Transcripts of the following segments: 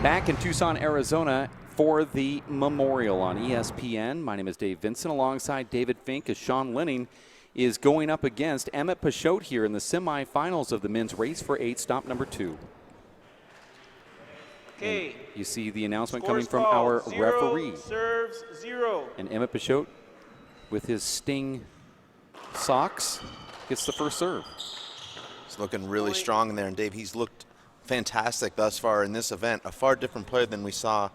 Back in Tucson, Arizona for the Memorial on ESPN. My name is Dave Vincent alongside David Fink as Sean Lenning is going up against E Ft Peixoto here in the semifinals of the men's race for 8, stop number 2. Okay. You see the announcement coming from our referee. Serves 0. And E Ft Peixoto with his Sting socks gets the first serve. He's looking really strong in there, and Dave, he's looked fantastic thus far in this event. A far different player than we saw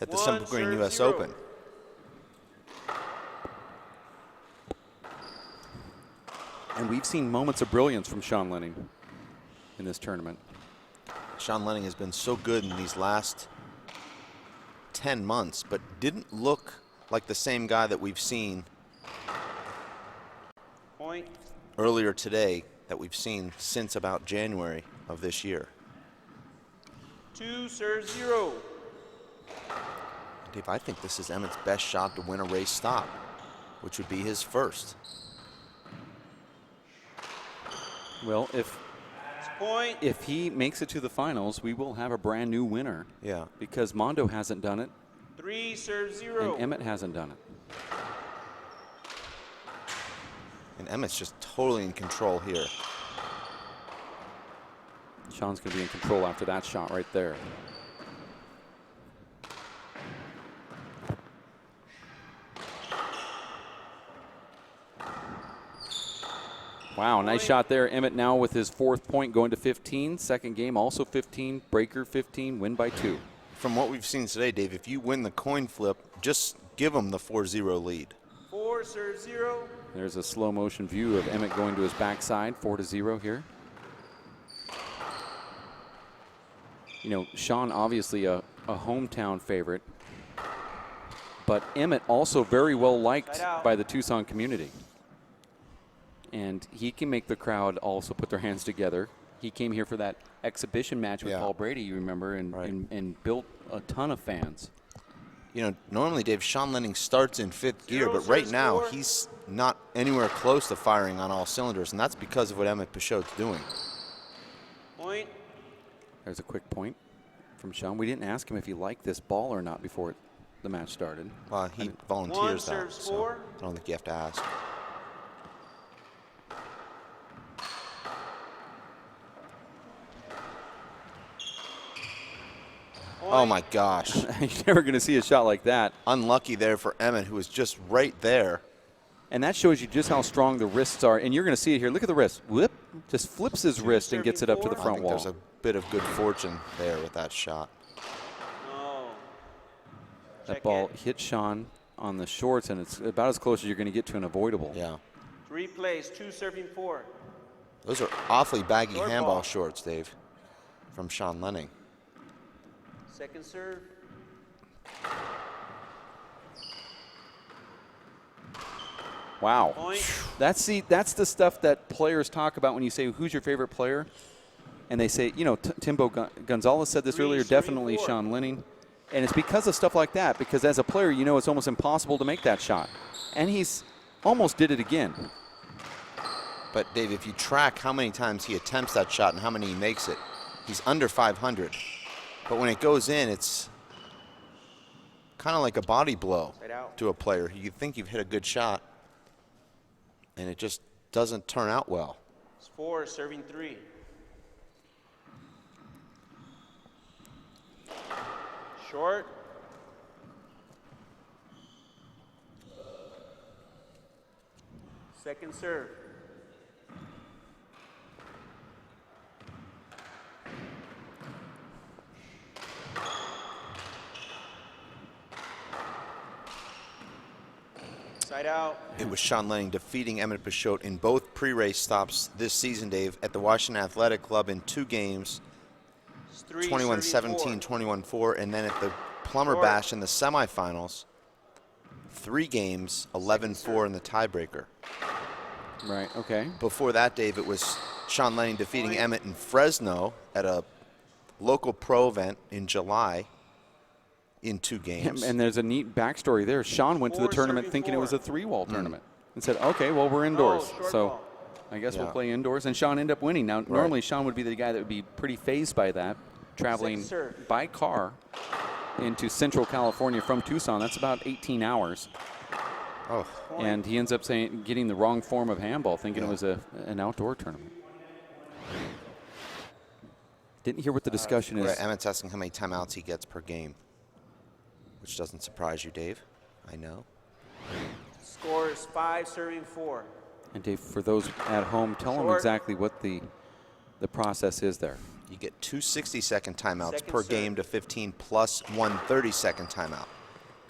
at the Simple Green U.S. Open. And we've seen moments of brilliance from Sean Lenning in this tournament. Sean Lenning has been so good in these last 10 months, but didn't look like the same guy that we've seen earlier today, that we've seen since about January of this year. 2 serves 0. Dave, I think this is Emmett's best shot to win a race stop, which would be his first. Well, if he makes it to the finals, we will have a brand new winner. Yeah. Because Mondo hasn't done it. 3 serves 0. And Emmett hasn't done it. And Emmett's just totally in control here. Sean's going to be in control after that shot right there. Wow, nice shot there. Emmett now with his 4th point going to 15. Second game also 15. Breaker 15. Win by 2. From what we've seen today, Dave, if you win the coin flip, just give him the 4-0 lead. 4 serves 0. There's a slow motion view of Emmett going to his backside. 4-0 here. You know, Sean obviously a hometown favorite, but Emmett also very well liked by the Tucson community. And he can make the crowd also put their hands together. He came here for that exhibition match with Paul Brady, you remember, and built a ton of fans. You know, normally, Dave, Sean Lenning starts in 5th gear, but right now he's not anywhere close to firing on all cylinders, and that's because of what E Ft Peixoto's doing. Point. There's a quick point from Sean. We didn't ask him if he liked this ball or not before the match started. Well, he volunteers that, so I don't think you have to ask. Oh my gosh. You're never going to see a shot like that. Unlucky there for Emmett, who was just right there. And that shows you just how strong the wrists are. And you're going to see it here. Look at the wrist. Whip. Just flips his wrist and gets it up to the front wall. There's a bit of good fortune there with that shot. That ball hit Sean on the shorts, and it's about as close as you're going to get to an avoidable. Yeah. 3 plays, 2 serving 4. Those are awfully baggy handball shorts, Dave, from Sean Lenning. Second serve. Wow. That's the stuff that players talk about when you say, who's your favorite player? And they say, you know, Timbo Gonzalez said this earlier, definitely Sean Lenning. And it's because of stuff like that, because as a player, you know it's almost impossible to make that shot. And he's almost did it again. But, Dave, if you track how many times he attempts that shot and how many he makes it, he's under 500. But when it goes in, it's kind of like a body blow to a player. You think you've hit a good shot, and it just doesn't turn out well. It's 4 serving 3. Short. Second serve. Side out. It was Sean Lenning defeating E Ft Peixoto in both pre-race stops this season, Dave, at the Washington Athletic Club in 2 games. 21-17, 21-4, and then at the Plumber Bash in the semifinals, 3 games, 11-4 in the tiebreaker. Right, okay. Before that, Dave, it was Sean Lenning defeating Emmett in Fresno at a local pro event in July in 2 games. And there's a neat backstory there. Sean went to the tournament thinking it was a 3-wall tournament and said, okay, well, we're indoors. So I guess we'll play indoors. And Sean ended up winning. Now, normally Sean would be the guy that would be pretty fazed by that. traveling Second serve. by car into Central California from Tucson. That's about 18 hours. Oh, And he ends up getting the wrong form of handball, thinking it was an outdoor tournament. Didn't hear what the discussion is. Emmett's asking how many timeouts he gets per game, which doesn't surprise you, Dave. I know. Score is 5, serving 4. And Dave, for those at home, tell them Short. exactly what the process is there. You get 2 60-second timeouts Second per serve. game to 15 plus 1 30-second timeout.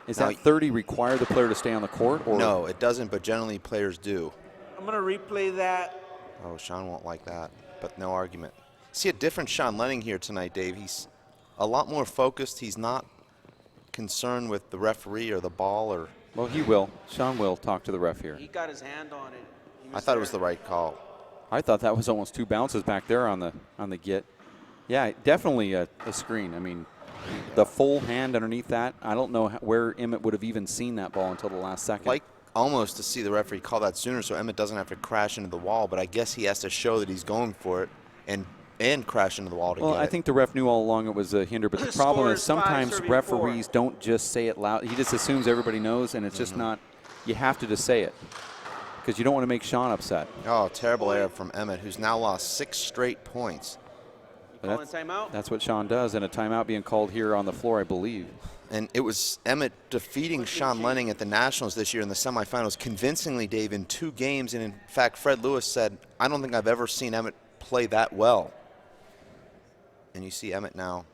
Is Now, that 30 require the player to stay on the court? Or? No, it doesn't, but generally players do. I'm going to replay that. Oh, Sean won't like that, but no argument. See a different Sean Lenning here tonight, Dave. He's a lot more focused. He's not concerned with the referee or the ball. Or Well, he will. Sean will talk to the ref here. He got his hand on it. I thought it was the right call. I thought that was almost 2 bounces back there on the get. Yeah, definitely a screen. I mean, the full hand underneath that, I don't know where Emmett would have even seen that ball until the last second. Like almost to see the referee call that sooner so Emmett doesn't have to crash into the wall, but I guess he has to show that he's going for it and crash into the wall to Well, get I it. think the ref knew all along it was a hinder, but the problem Score is is 5, sometimes serving referees don't just say it loud. He just assumes everybody knows, and it's just not. You have to just say it because you don't want to make Sean upset. Oh, terrible error from Emmett, who's now lost 6 straight points. Calling That's, timeout. that's what Sean does, and a timeout being called here on the floor, I believe. And it was Emmett defeating Sean Lenning at the Nationals this year in the semifinals convincingly, Dave, in 2 games. And in fact, Fred Lewis said, I don't think I've ever seen Emmett play that well. And you see Emmett now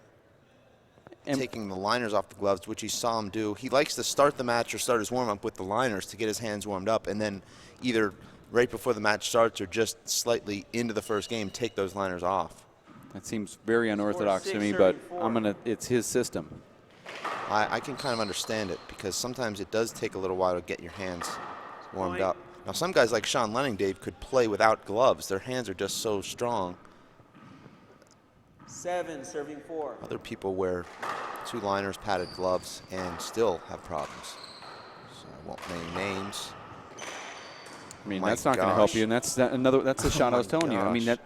taking the liners off the gloves, which he saw him do. He likes to start the match or start his warm-up with the liners to get his hands warmed up, and then either right before the match starts or just slightly into the first game, take those liners off. That seems very unorthodox to 6, me, but serving 4. it's his system. I can kind of understand it because sometimes it does take a little while to get your hands warmed Point. up. Now, some guys like Sean Lenning, Dave, could play without gloves. Their hands are just so strong. 7, serving 4. Other people wear 2 liners, padded gloves, and still have problems. So I won't name names. I mean, My that's not going to help gosh. you, and that's the shot I was telling you. I mean, gosh. that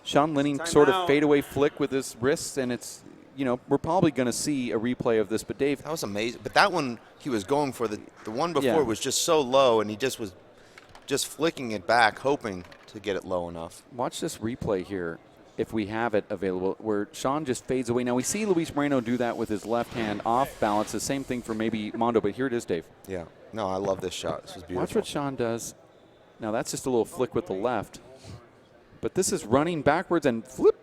Sean Lenning sort of Timeout. fadeaway flick with his wrists, and it's, we're probably going to see a replay of this. But Dave, That was amazing. But that one he was going for. The one before Yeah. was just so low, and he just was just flicking it back, hoping to get it low enough. watch this replay here, if we have it available, where Sean just fades away. Now, we see Luis Moreno do that with his left hand off balance. The same thing for maybe Mondo, but here it is, Dave. Yeah. No, I love this shot. This was beautiful. Watch what Sean does. Now, that's just a little flick with the left. But this is running backwards and flip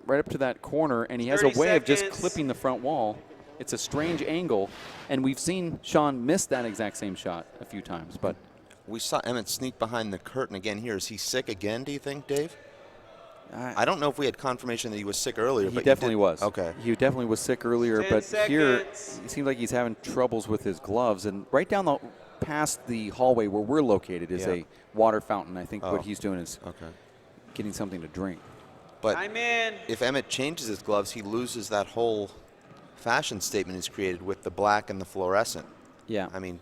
right up to that corner, and he has a 30 way of just seconds. clipping the front wall. It's a strange angle, and we've seen Sean miss that exact same shot a few times. But We saw Emmett sneak behind the curtain again here. Is he sick again, do you think, Dave? I don't know if we had confirmation that he was sick earlier. he but definitely was. Okay. He definitely was sick earlier, 10 but here seconds. it seems like he's having troubles with his gloves. And right down past the hallway where we're located is Yeah. a water fountain. I think Oh. what he's doing is Okay. getting something to drink. But I'm in. if Emmett changes his gloves, he loses that whole fashion statement he's created with the black and the fluorescent. Yeah. I mean,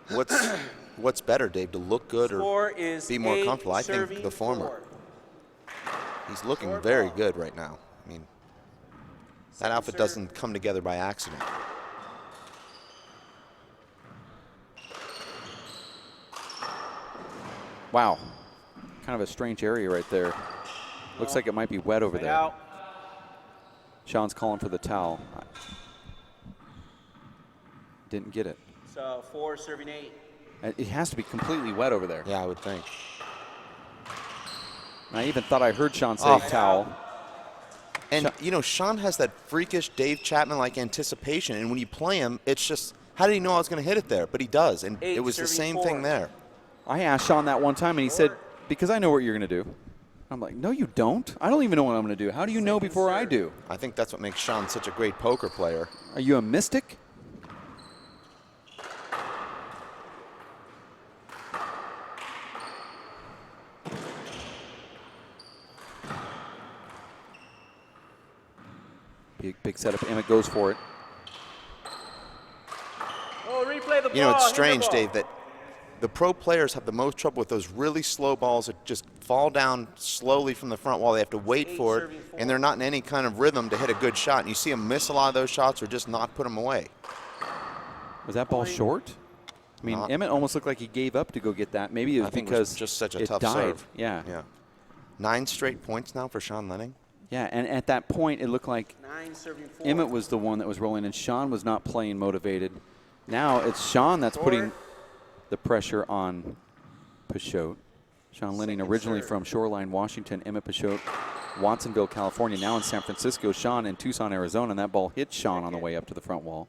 what's better, Dave, to look good or Score is be more 8, comfortable? I think serving the former. 4. He's looking Short very ball. good right now. I mean, that Second outfit serve. doesn't come together by accident. Wow. Kind of a strange area right there. Looks like it might be wet over Right there. out. Sean's calling for the towel. Didn't get it. So 4, serving 8. It has to be completely wet over there. Yeah, I would think. And I even thought I heard Sean say Oh. towel. And, Sean has that freakish Dave Chapman-like anticipation. And when you play him, it's just, how did he know I was going to hit it there? But he does. And 8, it was the serving same 4. thing there. I asked Sean that one time, and he said, because I know what you're going to do. I'm like, no, you don't. I don't even know what I'm going to do. How do you know before I do? I think that's what makes Sean such a great poker player. Are you a mystic? Big setup. Emmett goes for it. Oh, replay the ball. You know, it's hit the strange, ball. Dave, that the pro players have the most trouble with those really slow balls that just fall down slowly from the front wall. They have to wait for it, and they're not in any kind of rhythm to hit a good shot. And you see them miss a lot of those shots or just not put them away. Was that ball short? I mean, Emmett almost looked like he gave up to go get that. Maybe it was because it was just such a tough died. serve. Yeah. 9 straight points now for Sean Lenning. Yeah, and at that point, it looked like 9 serving 4. Emmett was the one that was rolling, and Sean was not playing motivated. Now it's Sean that's putting the pressure on Peixoto. Sean Lenning, originally from Shoreline, Washington. Emmett Peixoto, Watsonville, California, now in San Francisco. Sean in Tucson, Arizona, and that ball hit Sean on the way up to the front wall.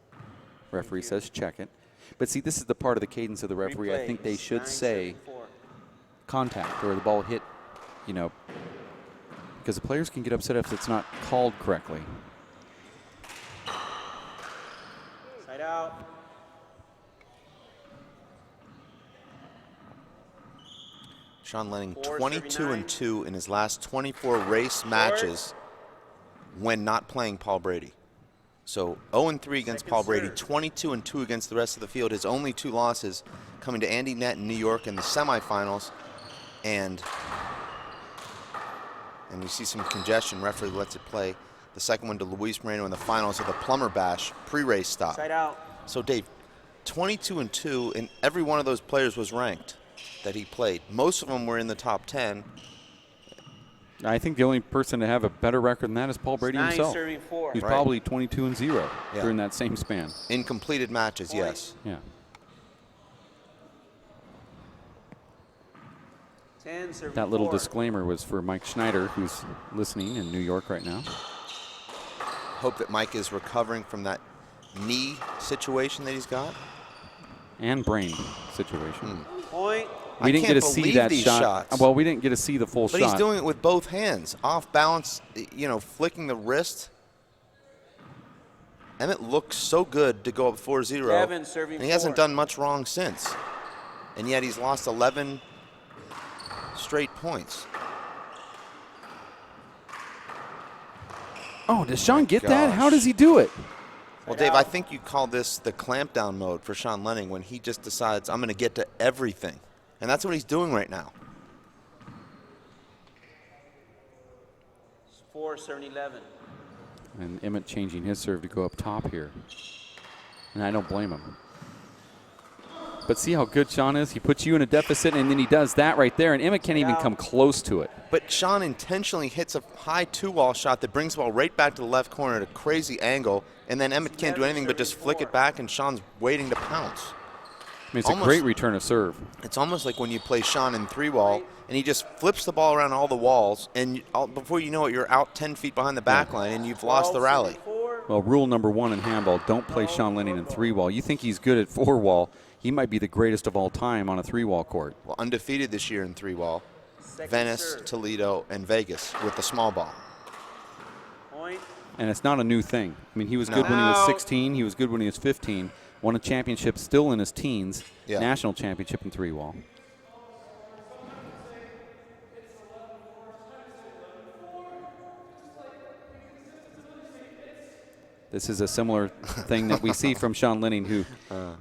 Referee says check it. But see, this is the part of the cadence of the referee. I think they should say contact or the ball hit, you know, because the players can get upset if it's not called correctly. Side out. Sean Lenning 22-2 in his last 24 race matches when not playing Paul Brady. So 0-3 against Paul Brady, 22-2 against the rest of the field. His only 2 losses coming to Andy Nett in New York in the semifinals. And you see some congestion. Referee lets it play. The second one to Luis Moreno in the finals of the Plumber Bash pre-race stop. Side out. So Dave, 22-2, and every one of those players was ranked that he played. Most of them were in the top 10. I think the only person to have a better record than that is Paul Brady himself. Serving 4. He's probably 22-0 during that same span. In completed matches, yes. Yeah. 10 serving That little 4. disclaimer was for Mike Schneider, who's listening in New York right now. Hope that Mike is recovering from that knee situation that he's got. And brain situation. Point. We didn't get to see that shot. Shots. Well, we didn't get to see the full shot. But he's doing it with both hands, off balance, you know, flicking the wrist. Emmett looks so good to go up 4-0. Kevin serving and he hasn't done much wrong since. And yet he's lost 11 straight points. Oh, does Sean get that? How does he do it? Well, Dave, I think you call this the clamp down mode for Sean Lenning when he just decides, I'm going to get to everything. And that's what he's doing right now. 4 serving 11. And Emmett changing his serve to go up top here. And I don't blame him. But see how good Sean is? He puts you in a deficit, and then he does that right there, and Emmett can't even come close to it. But Sean intentionally hits a high 2-wall shot that brings the ball right back to the left corner at a crazy angle, and then Emmett can't do anything but just flick it back, and Sean's waiting to pounce. I mean, it's a great return of serve. It's almost like when you play Sean in 3-wall, and he just flips the ball around all the walls, and before you know it, you're out 10 feet behind the back line, and you've lost the rally. Well, rule number 1 in handball, don't play Sean Lenning in 3-wall. You think he's good at 4-wall. He might be the greatest of all time on a 3-wall court. Well, undefeated this year in 3-wall. Venice, Toledo, and Vegas with the small ball. Point. And it's not a new thing. I mean, he was good when he was 16. He was good when he was 15. Won a championship still in his teens. Yeah. National championship in 3-wall. This is a similar thing that we see from Sean Lenning, who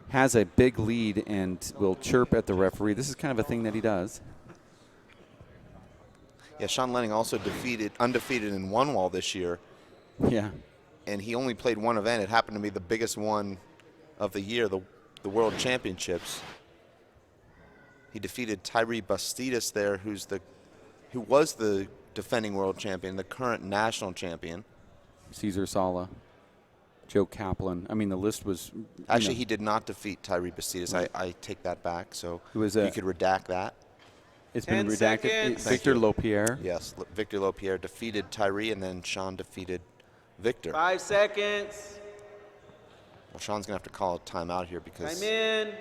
has a big lead and will chirp at the referee. This is kind of a thing that he does. Yeah, Sean Lenning also undefeated in 1-wall this year. Yeah. And he only played one event. It happened to be the biggest one of the year, the World Championships. He defeated Tyree Bastidas there, who was the defending world champion, the current national champion. Cesar Sala, Joe Kaplan. I mean, the list was... Actually, he did not defeat Tyree Bastidas. Right. I take that back, so you could redact that. It's been redacted. Victor Lopierre. Yes, Victor Lopierre defeated Tyree, and then Sean defeated Victor. 5 seconds. Well, Sean's going to have to call a timeout here because... Time in.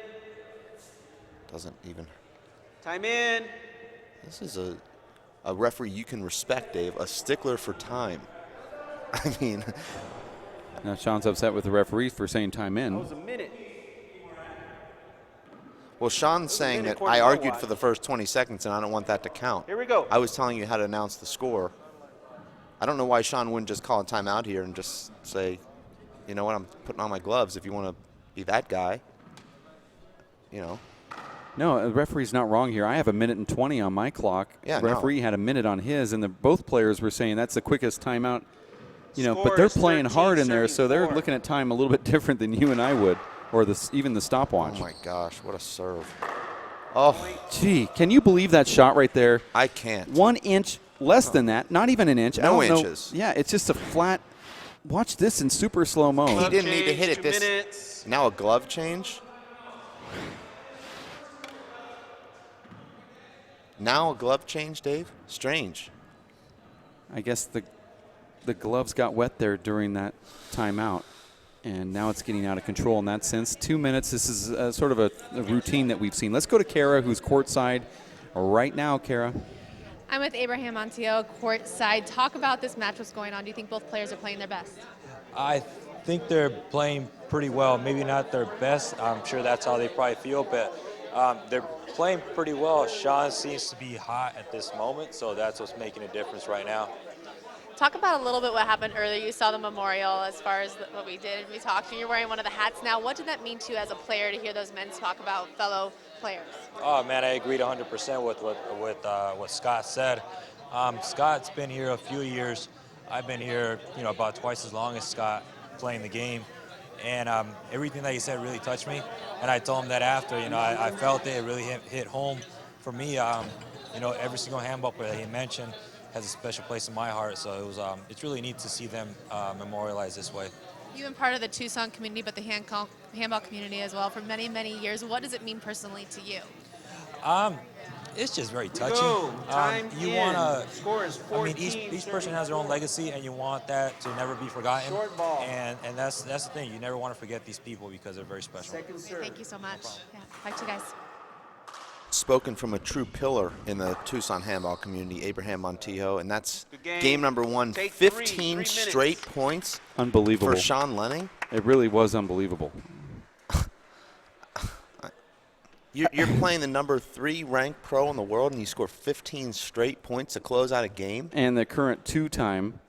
Doesn't even... Time in. This is a referee you can respect, Dave, a stickler for time. I mean... Now Sean's upset with the referee for saying time in. That was a minute. Well, Sean's saying that I argued for the first 20 seconds and I don't want that to count. Here we go. I was telling you how to announce the score. I don't know why Sean wouldn't just call a timeout here and just say, you know what, I'm putting on my gloves if you want to be that guy. You know. No, the referee's not wrong here. I have 1:20 on my clock. Yeah, the referee had a minute on his, and both players were saying that's the quickest timeout. You know, but they're playing hard in there, so they're looking at time a little bit different than you and I would, or even the stopwatch. Oh my gosh, what a serve! Oh, gee, can you believe that shot right there? I can't. 1 inch less than that, not even an inch. No I don't inches. Know. Yeah, it's just a flat. Watch this in super slow mo. He didn't need to hit it 2 this. minutes. Now a glove change. Now a glove change, Dave. Strange. I guess the gloves got wet there during that timeout, and now it's getting out of control in that sense. 2 minutes. This is sort of a routine that we've seen. Let's go to Kara, who's courtside right now. Kara. I'm with Abraham Montiel, courtside. Talk about this match. What's going on? Do you think both players are playing their best? I think they're playing pretty well. Maybe not their best. I'm sure that's how they probably feel, but they're playing pretty well. Sean seems to be hot at this moment, so that's what's making a difference right now. Talk about a little bit what happened earlier. You saw the memorial as far as what we did. We talked, and you're wearing one of the hats now. What did that mean to you as a player to hear those men talk about fellow players? Oh, man, I agreed 100% with what Scott said. Scott's been here a few years. I've been here, about twice as long as Scott playing the game. And everything that he said really touched me. And I told him that after, I felt it really hit home for me. Every single handball player that he mentioned has a special place in my heart. So it's really neat to see them memorialized this way. You've been part of the Tucson community, but the handball community as well for many, many years. What does it mean personally to you? It's just very touching. Time you in. want to. Score is 14, each person has their own legacy, and you want that to never be forgotten. Short ball. And that's the thing. You never want to forget these people because they're very special. Second serve. Thank you so much. Yeah, back to you guys. Spoken from a true pillar in the Tucson handball community, Abraham Montijo, and that's Good game. game number one. Take 15 3 straight minutes. points Unbelievable. for Sean Lenning. It really was unbelievable. You're playing the number 3 ranked pro in the world, and you score 15 straight points to close out a game. And the current 2-time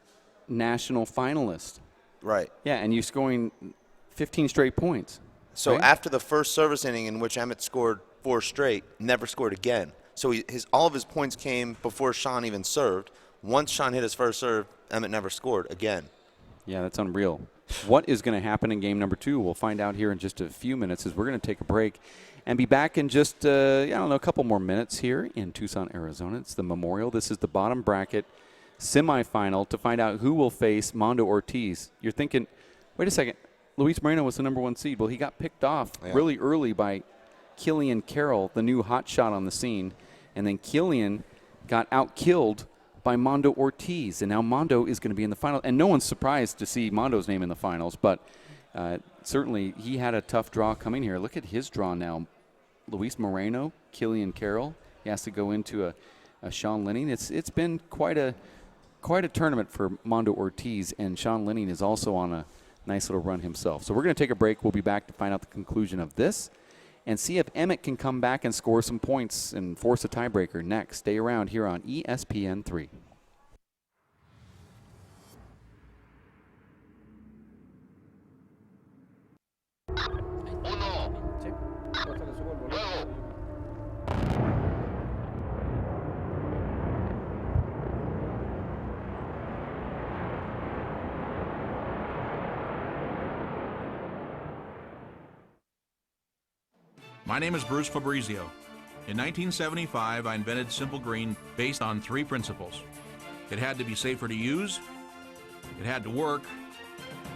national finalist. Right. Yeah, and you're scoring 15 straight points. So right? after the first service inning in which Emmett scored 4 straight, never scored again. So all of his points came before Sean even served. Once Sean hit his first serve, Emmett never scored again. Yeah, that's unreal. What is going to happen in game number 2? We'll find out here in just a few minutes as we're going to take a break and be back in just, a couple more minutes here in Tucson, Arizona. It's the Memorial. This is the bottom bracket semifinal to find out who will face Mondo Ortiz. You're thinking, wait a second, Luis Moreno was the number 1 seed. Well, he got picked off really early by Killian Carroll, the new hot shot on the scene. And then Killian got out-killed by Mondo Ortiz. And now Mondo is going to be in the final. And no one's surprised to see Mondo's name in the finals, but certainly he had a tough draw coming here. Look at his draw now. Luis Moreno, Killian Carroll. He has to go into a Sean Lenning. It's been quite a tournament for Mondo Ortiz, and Sean Lenning is also on a nice little run himself. So we're going to take a break. We'll be back to find out the conclusion of this and see if Emmett can come back and score some points and force a tiebreaker next. Stay around here on ESPN3. My name is Bruce Fabrizio. In 1975, I invented Simple Green based on 3 principles. It had to be safer to use, it had to work,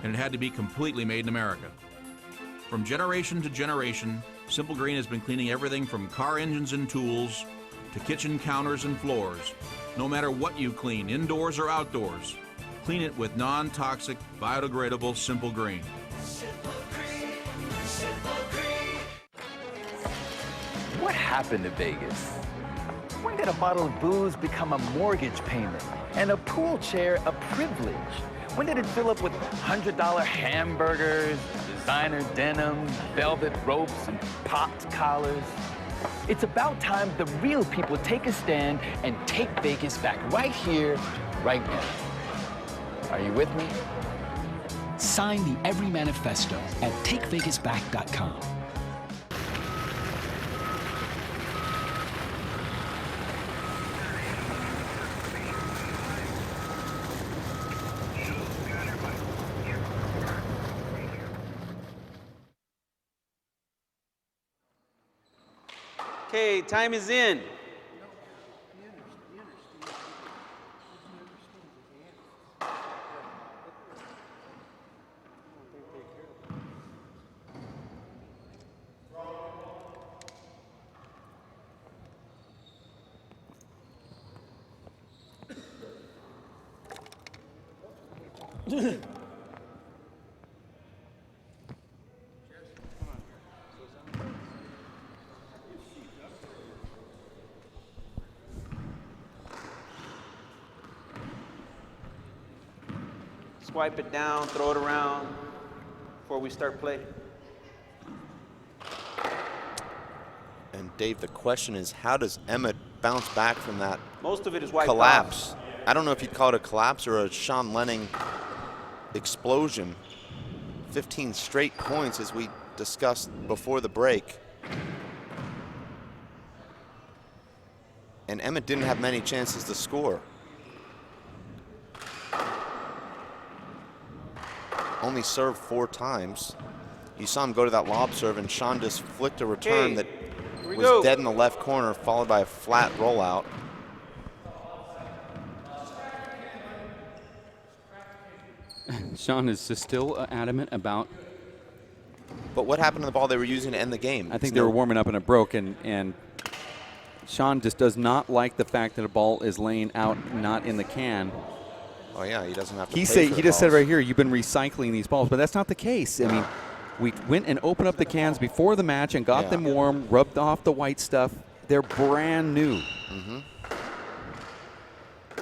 and it had to be completely made in America. From generation to generation, Simple Green has been cleaning everything from car engines and tools to kitchen counters and floors. No matter what you clean, indoors or outdoors, clean it with non-toxic, biodegradable Simple Green. What happened to Vegas? When did a bottle of booze become a mortgage payment and a pool chair a privilege? When did it fill up with $100 hamburgers, designer denim, velvet ropes, and popped collars? It's about time the real people take a stand and take Vegas back right here, right now. Are you with me? Sign the Every Manifesto at takevegasback.com. Okay, time is in. Swipe it down, throw it around before we start play. And Dave, the question is, how does Emmett bounce back from that Most of it is wiped collapse? off. I don't know if you'd call it a collapse or a Sean Lenning explosion. 15 straight points, as we discussed before the break. And Emmett didn't have many chances to score. Only served 4 times. You saw him go to that lob serve, and Sean just flicked a return that was dead in the left corner, followed by a flat rollout. Sean is just still adamant about. But what happened to the ball they were using to end the game? I think they were warming up and it broke, and Sean just does not like the fact that a ball is laying out, not in the can. Oh yeah, he doesn't have to. He pay just said right here, you've been recycling these balls, but that's not the case. I mean, we went and opened up the cans before the match and got them warm, rubbed off the white stuff. They're brand new.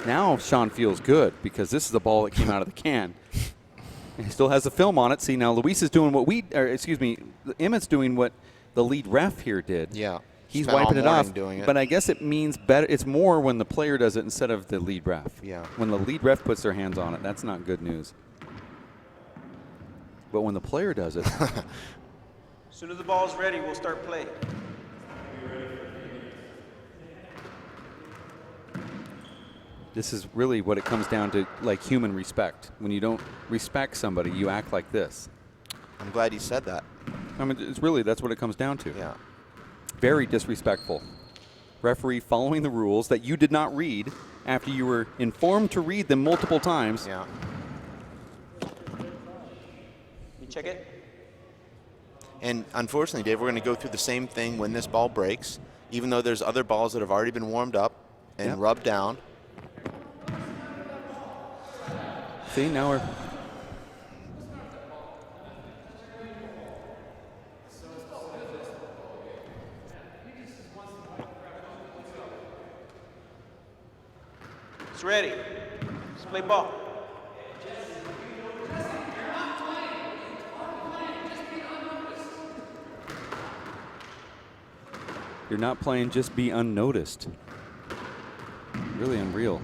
Now Sean feels good because this is the ball that came out of the can. He still has the film on it. See, now Luis is doing what Emmett's doing what the lead ref here did. Yeah. He's Spent all wiping it morning off. doing it. But I guess it means better. It's more when the player does it instead of the lead ref. Yeah. When the lead ref puts their hands on it, that's not good news. But when the player does it. As soon as the ball's ready, we'll start play. This is really what it comes down to, like human respect. When you don't respect somebody, you act like this. I'm glad you said that. I mean, it's really, that's what it comes down to. Yeah. Very disrespectful. Referee following the rules that you did not read after you were informed to read them multiple times. Yeah. You check it? And unfortunately, Dave, we're going to go through the same thing when this ball breaks, even though there's other balls that have already been warmed up and rubbed down. See, now we're. It's ready. Let's play ball. You're not playing, just be unnoticed. Really unreal.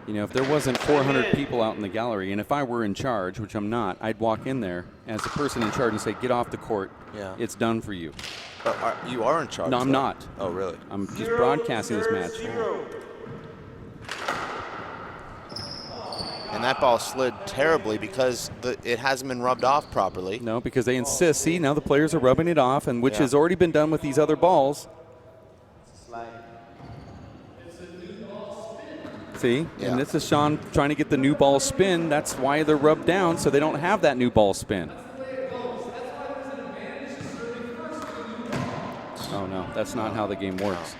You know, if there wasn't 400 people out in the gallery, and if I were in charge, which I'm not, I'd walk in there as the person in charge and say, get off the court. Yeah. It's done for you. You are in charge. No, I'm though. not. Oh, really? I'm just broadcasting this match. And that ball slid terribly because it hasn't been rubbed off properly. No, because they insist. See, now the players are rubbing it off, and which has already been done with these other balls. See, and this is Sean trying to get the new ball spin. That's why they're rubbed down, so they don't have that new ball spin. Oh, no, that's not how the game works.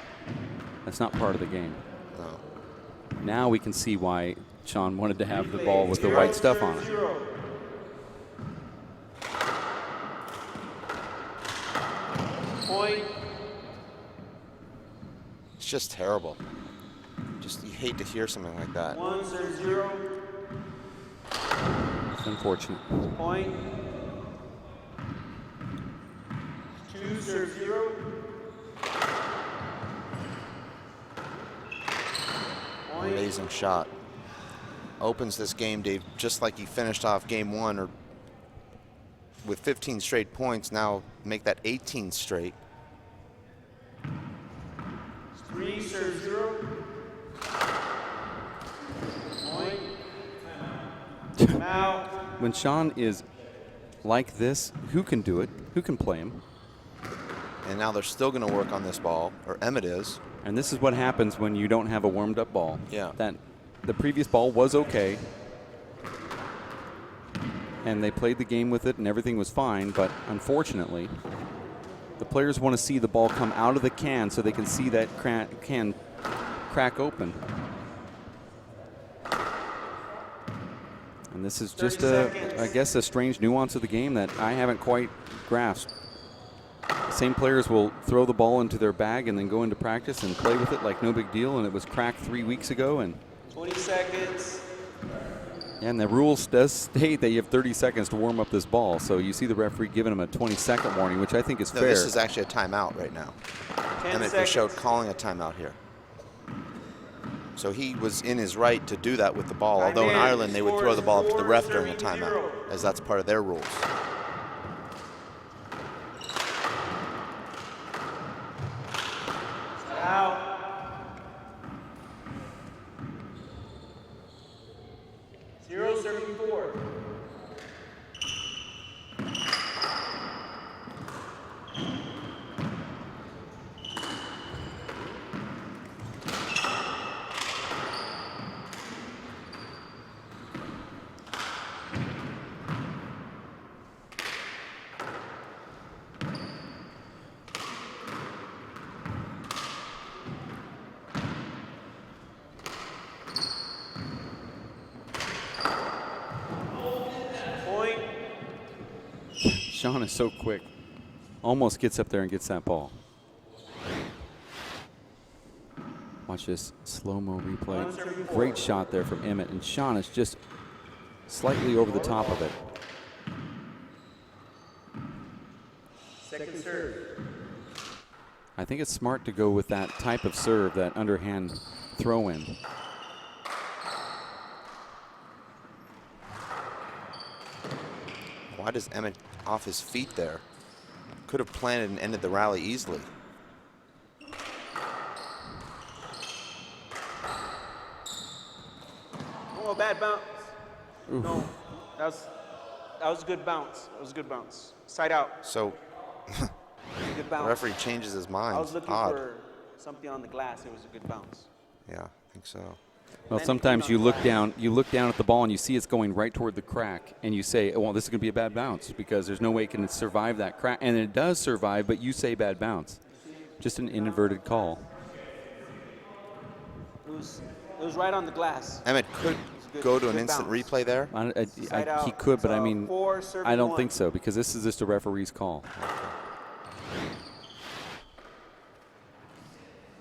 That's not part of the game. Now we can see why Sean wanted to have the ball with the white stuff on it. Point. It's just terrible. Just, you hate to hear something like that. 1-0. It's unfortunate. Point. 2-0. Amazing shot. Opens this game, Dave, just like he finished off game 1, or with 15 straight points. Now make that 18 straight. 3-0. Point. Now. When Sean is like this, who can do it? Who can play him? And now they're still going to work on this ball, or Emmett is. And this is what happens when you don't have a warmed up ball. Yeah. That the previous ball was okay. And they played the game with it and everything was fine, but unfortunately, the players want to see the ball come out of the can so they can see that can crack open. And this is just I guess, a strange nuance of the game that I haven't quite grasped. The same players will throw the ball into their bag and then go into practice and play with it like no big deal, and it was cracked 3 weeks ago. And 20 seconds. And the rules does state that you have 30 seconds to warm up this ball. So you see the referee giving him a 20-second warning, which I think is fair. This is actually a timeout right now. Emmett Peixoto calling a timeout here. So he was in his right to do that with the ball, although in Ireland they would throw the ball up to the ref during a timeout, as that's part of their rules. Out. Zero, serving 4. Sean is so quick. Almost gets up there and gets that ball. Watch this slow-mo replay. Great shot there from Emmett, and Sean is just slightly over the top of it. Second serve. I think it's smart to go with that type of serve, that underhand throw-in. Why does Emmett off his feet there? Could have planted and ended the rally easily. Oh, bad bounce. Oof. No, that was a good bounce. That was a good bounce. Side out. So Good the bounce. referee changes his mind. I was looking Odd. for something on the glass. It was a good bounce. Yeah, I think so. Well, Lenning sometimes came you on look glass. down. You look down at the ball and you see it's going right toward the crack, and you say, "Well, this is going to be a bad bounce because there's no way it can survive that crack." And it does survive, but you say bad bounce. Just an inadvertent call. It was right on the glass. Emmett could good- go to an good instant bounce. replay there. Side He out. could, but I So mean, 4, serving I don't 1. think so because this is just a referee's call.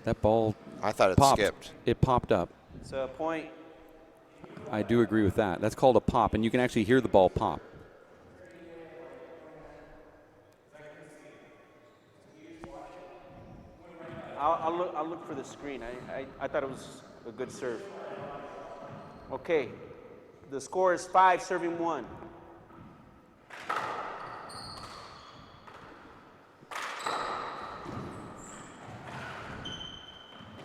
That ball I thought it popped. skipped. It popped up. It's a point. I do agree with that. That's called a pop, and you can actually hear the ball pop. I'll look for the screen. I thought it was a good serve. Okay. The score is 5, serving 1.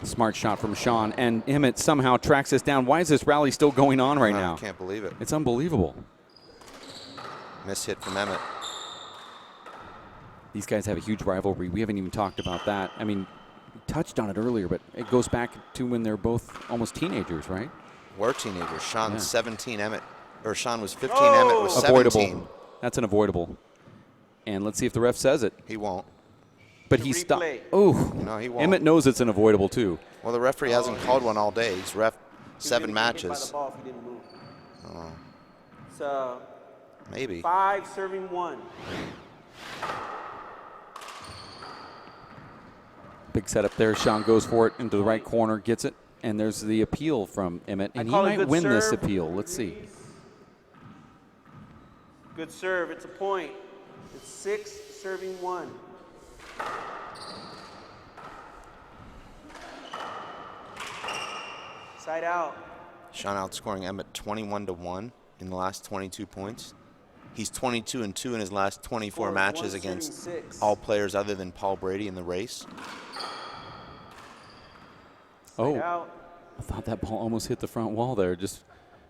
Smart shot from Sean, and Emmett somehow tracks this down. Why is this rally still going on right now? I can't believe it. It's unbelievable. Miss hit from Emmett. These guys have a huge rivalry. We haven't even talked about that. I mean, we touched on it earlier, but it goes back to when they're both almost teenagers, right? We're teenagers. Sean's Yeah. 17, Emmett, or Sean was 15, Emmett was 17. Avoidable. That's an avoidable. And let's see if the ref says it. He won't. But The he stopped. replay. Oh, No, he won't. Emmett knows it's an avoidable too. Well, the referee hasn't called one all day. He's ref He 7 was gonna get hit by matches. the ball if he didn't move. Oh, It's maybe. 5, serving 1. Big setup there. Sean goes for it into the right corner, gets it, and there's the appeal from Emmett, and he call it might good win this serve. appeal. Let's see. Good serve. It's a point. It's 6, serving 1. Side out. Sean outscoring Emmett 21-1 in the last 22 points. He's 22-2 in his last 24 Score, matches 1, against serving 6. all players other than Paul Brady in the race. Oh, Out. I thought that ball almost hit the front wall there, just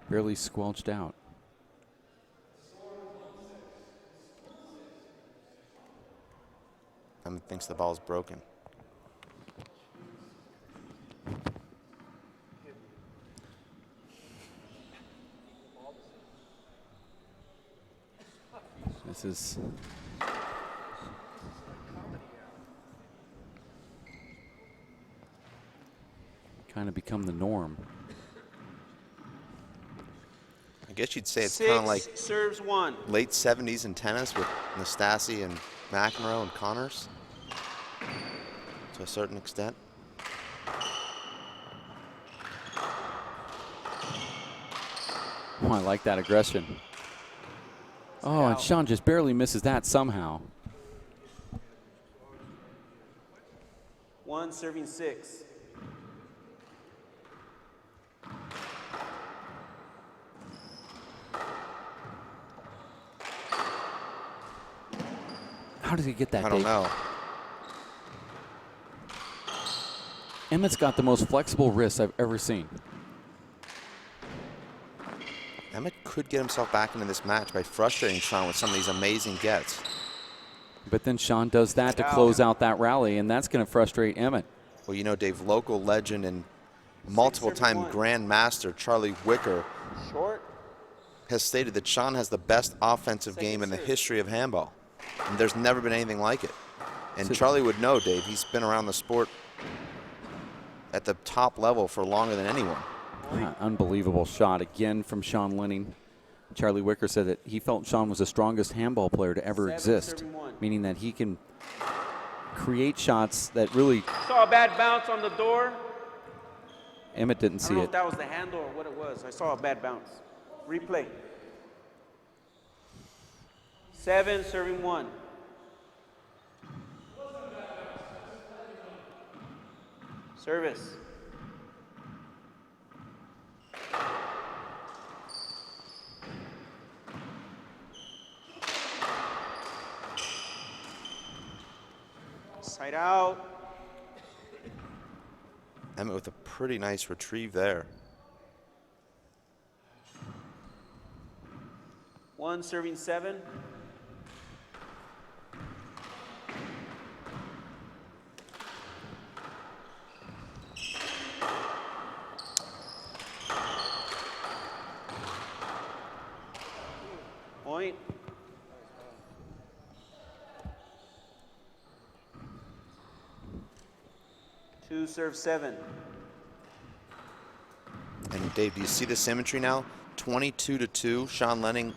barely squelched out. Emmett thinks the ball's broken. This is kind of become the norm. I guess you'd say it's kind of like serves 1. late 70s in tennis with Nastase and McEnroe and Connors to a certain extent. Oh, I like that aggression. Oh, and Sean just barely misses that somehow. 1 serving 6. How did he get that? I don't Dave? know. Emmett's got the most flexible wrists I've ever seen. Emmett could get himself back into this match by frustrating Sean with some of these amazing gets. But then Sean does that to close out that rally, and that's going to frustrate Emmett. Well, you know, Dave, local legend and multiple-time grandmaster Charlie Wicker has stated that Sean has the best offensive game in the history of handball. And there's never been anything like it. And Charlie would know, Dave. He's been around the sport at the top level for longer than anyone. Unbelievable shot again from Sean Lenning. Charlie Wicker said that he felt Sean was the strongest handball player to ever exist, meaning that he can create shots that really... Saw a bad bounce on the door. Emmett didn't see I don't know it. if that was the handle or what it was. I saw a bad bounce. Replay. 7 serving 1. Service. Side out. Emmett with a pretty nice retrieve there. 1 serving 7. Point. Two serve 7. And Dave, do you see the symmetry now? 22-2, Sean Lenning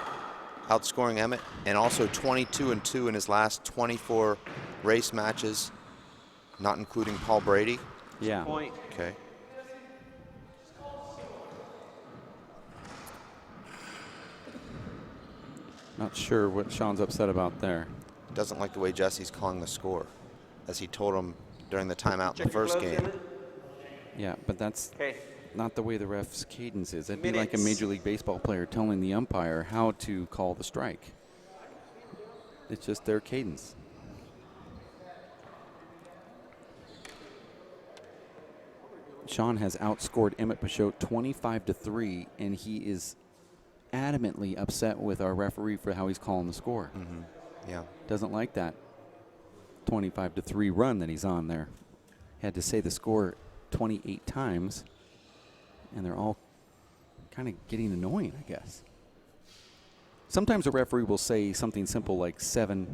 outscoring Emmett, and also 22-2 in his last 24 race matches, not including Paul Brady. Yeah. Point. Okay. Not sure what Sean's upset about there. Doesn't like the way Jesse's calling the score, as he told him during the timeout in the first game. Yeah, but that's Okay. not the way the ref's cadence is. It'd be like a Minutes. Major League Baseball player telling the umpire how to call the strike. It's just their cadence. Sean has outscored Emmett Peixoto 25-3, and he is adamantly upset with our referee for how he's calling the score. Yeah. Doesn't like that 25-3 run that he's on there. Had to say the score 28 times, and they're all kind of getting annoying, I guess. Sometimes a referee will say something simple like 7-3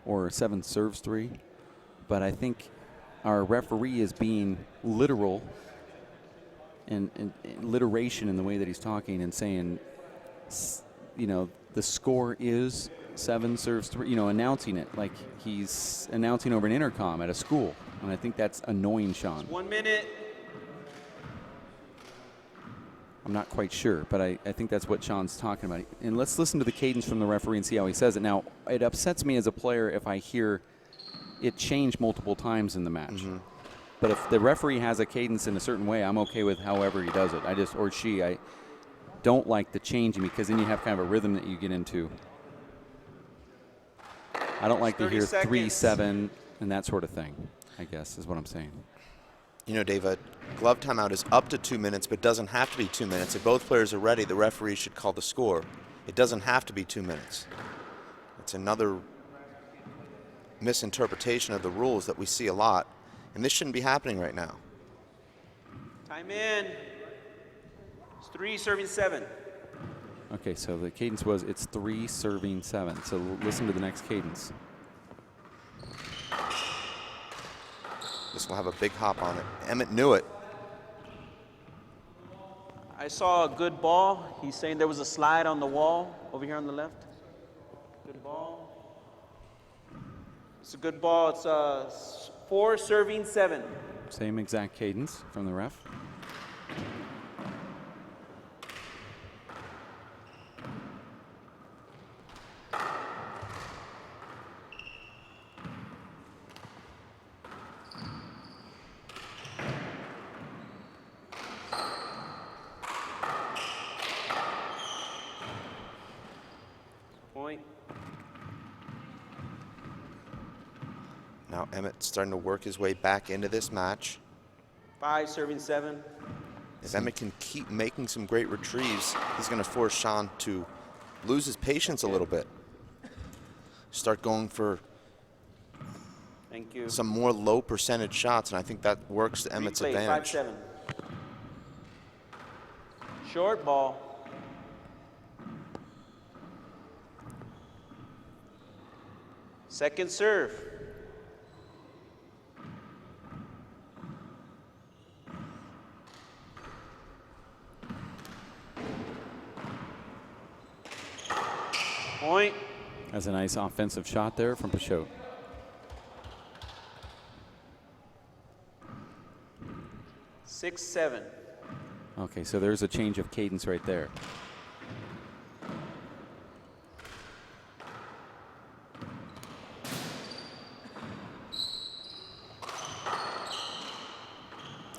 or 7 serves 3, but I think our referee is being literal and alliteration in the way that he's talking and saying, you know, the score is 7 serves 3, you know, announcing it like he's announcing over an intercom at a school. And I think that's annoying Sean. 1 minute. I'm not quite sure, but I think that's what Sean's talking about. And let's listen to the cadence from the referee and see how he says it. Now, it upsets me as a player if I hear it change multiple times in the match. But if the referee has a cadence in a certain way, I'm okay with however he does it. I don't like the changing because then you have kind of a rhythm that you get into. I don't like to hear 3-7 and that sort of thing, I guess is what I'm saying. You know, Dave, a glove timeout is up to 2 minutes, but doesn't have to be 2 minutes. If both players are ready, the referee should call the score. It doesn't have to be 2 minutes. It's another misinterpretation of the rules that we see a lot, and this shouldn't be happening right now. Time in. It's 3 serving 7. Okay, so the cadence was it's 3 serving 7. So listen to the next cadence. This will have a big hop on it. Emmett knew it. I saw a good ball. He's saying there was a slide on the wall over here on the left. Good ball. It's a good ball. It's 4 serving 7. Same exact cadence from the ref. Point. Now Emmett's starting to work his way back into this match. 5 serving 7. If Emmett can keep making some great retrieves, he's going to force Sean to lose his patience a little bit. Start going for Thank you. some more low percentage shots, and I think that works to Emmett's Replay, advantage. 5-7. Short ball. Second serve. Point. That's a nice offensive shot there from Peixoto. Six, 7. Okay, so there's a change of cadence right there.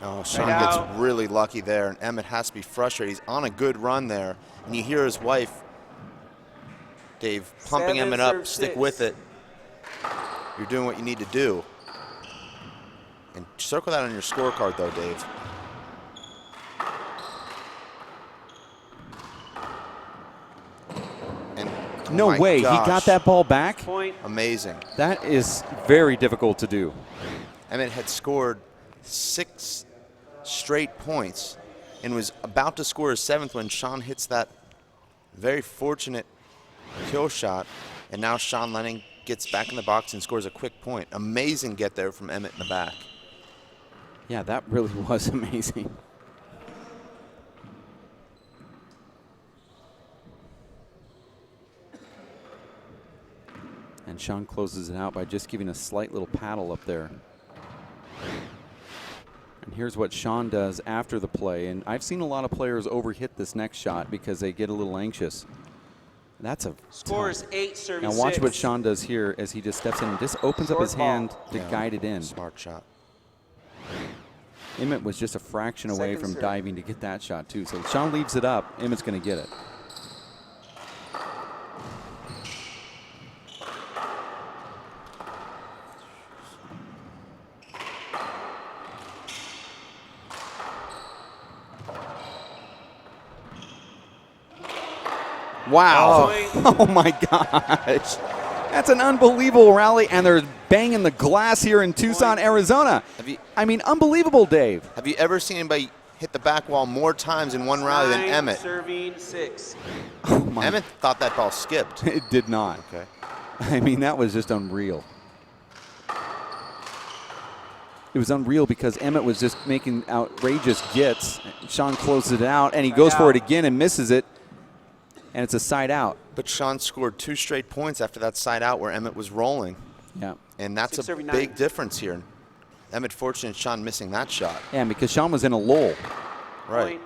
Oh, Sean Right gets out. really lucky there, and Emmett has to be frustrated. He's on a good run there, and you hear his wife, Dave, pumping 7, Emmett up, serve stick 6. with it. You're doing what you need to do. And circle that on your scorecard, though, Dave. And oh No my way, gosh, he got that ball back? Point. Amazing. That is very difficult to do. Emmett had scored 6 straight points and was about to score his 7th when Sean hits that very fortunate kill shot. And now Sean Lenning gets back in the box and scores a quick point. Amazing get there from Emmett in the back. Yeah, that really was amazing. And Sean closes it out by just giving a slight little paddle up there. And here's what Sean does after the play. And I've seen a lot of players overhit this next shot because they get a little anxious. That's a Score tough. is 8 serving Now watch 6. what Sean does here as he just steps in and just opens up Short his ball. hand to Yeah, guide it in. Smart shot. Emmett was just a fraction away Second from serve. diving to get that shot too. So Sean leaves it up. Emmett's going to get it. Wow. Oh my gosh. That's an unbelievable rally, and they're banging the glass here in Tucson, Arizona. I mean, unbelievable, Dave. Have you ever seen anybody hit the back wall more times in one rally than 9 Emmett? serving 6. Oh my. Emmett thought that ball skipped. It did not. Okay. I mean, that was just unreal. It was unreal because Emmett was just making outrageous gets. Sean closes it out, and he goes for it again and misses it, and it's a side out. But Sean scored 2 straight points after that side out where Emmett was rolling. Yeah. And that's a 6-39. big difference here. Emmett fortunate, Sean missing that shot. Yeah, because Sean was in a lull. Right. Point.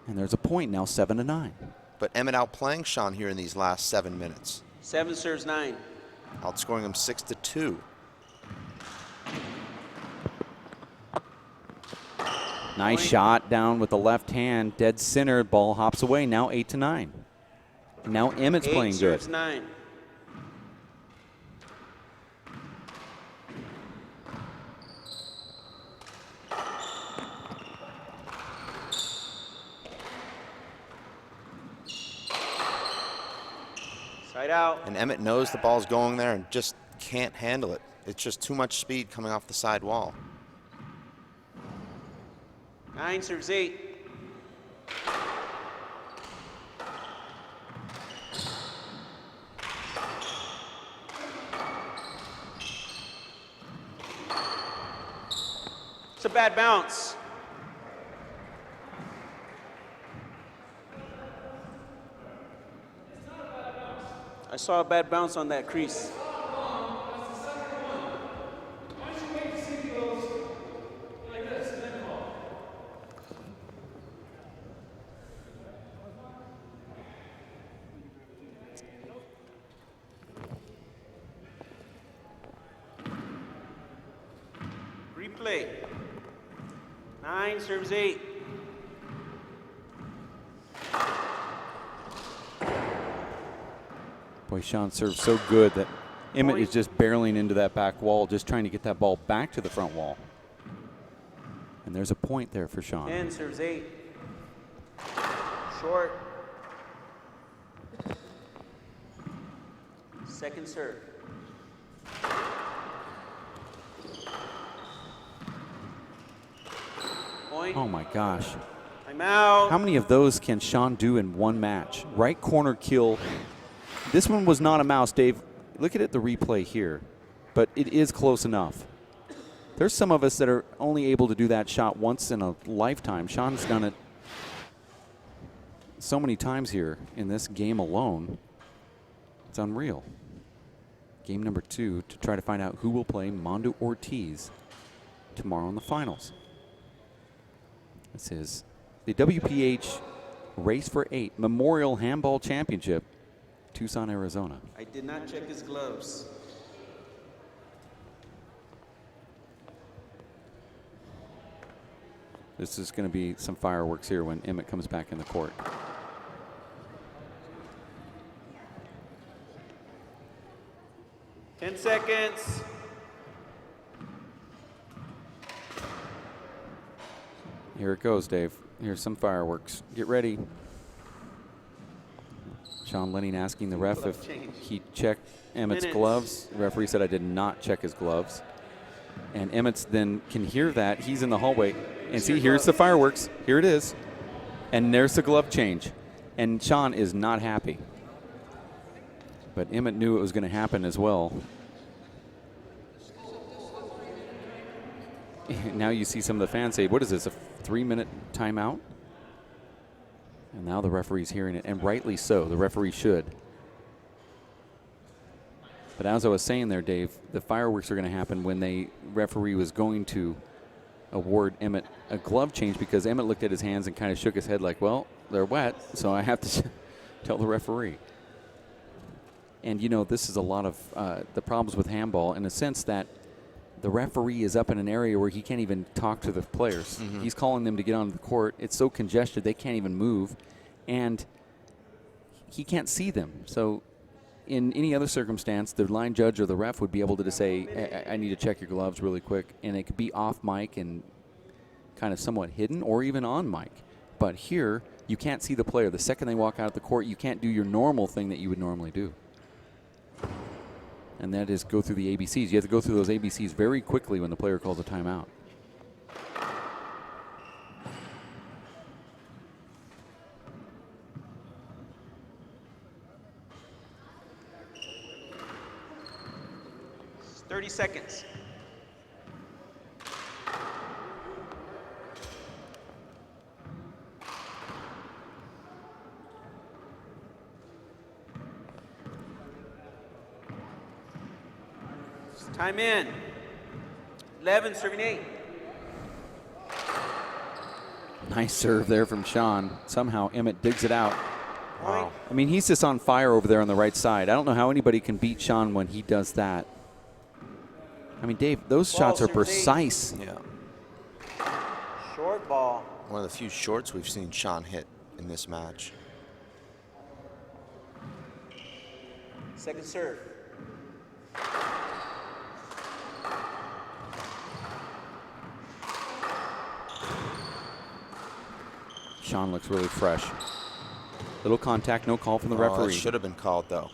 And there's a point now, 7-9. But Emmett outplaying Sean here in these last 7 minutes. 7 serves 9. Outscoring him 6-2. Nice Point. shot down with the left hand, dead center. Ball hops away. Now 8-9. Now Emmett's 8 playing good. serves 9. Side out. And Emmett knows the ball's going there and just can't handle it. It's just too much speed coming off the side wall. 9 serves 8. It's a bad bounce. I saw a bad bounce on that crease. Replay. 9 serves 8. Boy, Sean serves so good that Emmett is just barreling into that back wall, just trying to get that ball back to the front wall. And there's a point there for Sean. 10 serves 8. Short. Second serve. Point. Oh my gosh. Timeout. How many of those can Sean do in one match? Right corner kill. This one was not a mouse, Dave. Look at it, the replay here. But it is close enough. There's some of us that are only able to do that shot once in a lifetime. Sean's done it so many times here in this game alone. It's unreal. Game number 2 to try to find out who will play Mondo Ortiz tomorrow in the finals. This is the WPH Race for 8 Memorial Handball Championship, Tucson, Arizona. I did not check his gloves. This is going to be some fireworks here when Emmett comes back in the court. Ten seconds. Here it goes, Dave. Here's some fireworks. Get ready. Sean Lenning asking the ref if he checked Emmett's gloves. The referee said I did not check his gloves. And Emmett's then can hear that. He's in the hallway. And see, here's the fireworks. Here it is. And there's the glove change. And Sean is not happy. But Emmett knew it was going to happen as well. Now you see some of the fans say, what is this, a 3-minute timeout? And now the referee's hearing it, and rightly so. The referee should. But as I was saying there, Dave, the fireworks are going to happen when the referee was going to award Emmett a glove change, because Emmett looked at his hands and kind of shook his head like, well, they're wet, so I have to tell the referee. And, you know, this is a lot of the problems with handball in the sense that the referee is up in an area where he can't even talk to the players. Mm-hmm. He's calling them to get onto the court. It's so congested they can't even move, and he can't see them. So in any other circumstance, the line judge or the ref would be able to say, I need to check your gloves really quick, and it could be off mic and kind of somewhat hidden or even on mic. But here, you can't see the player. The second they walk out of the court, you can't do your normal thing that you would normally do. And that is go through the ABCs. You have to go through those ABCs very quickly when the player calls a timeout. It's 30 seconds. Time in. 11 serving 8. Nice serve there from Sean. Somehow Emmett digs it out. Wow. I mean, he's just on fire over there on the right side. I don't know how anybody can beat Sean when he does that. I mean, Dave, those shots are precise. Yeah. Short ball. One of the few shorts we've seen Sean hit in this match. Second serve. Sean looks really fresh. Little contact, no call from the That referee. should have been called, though.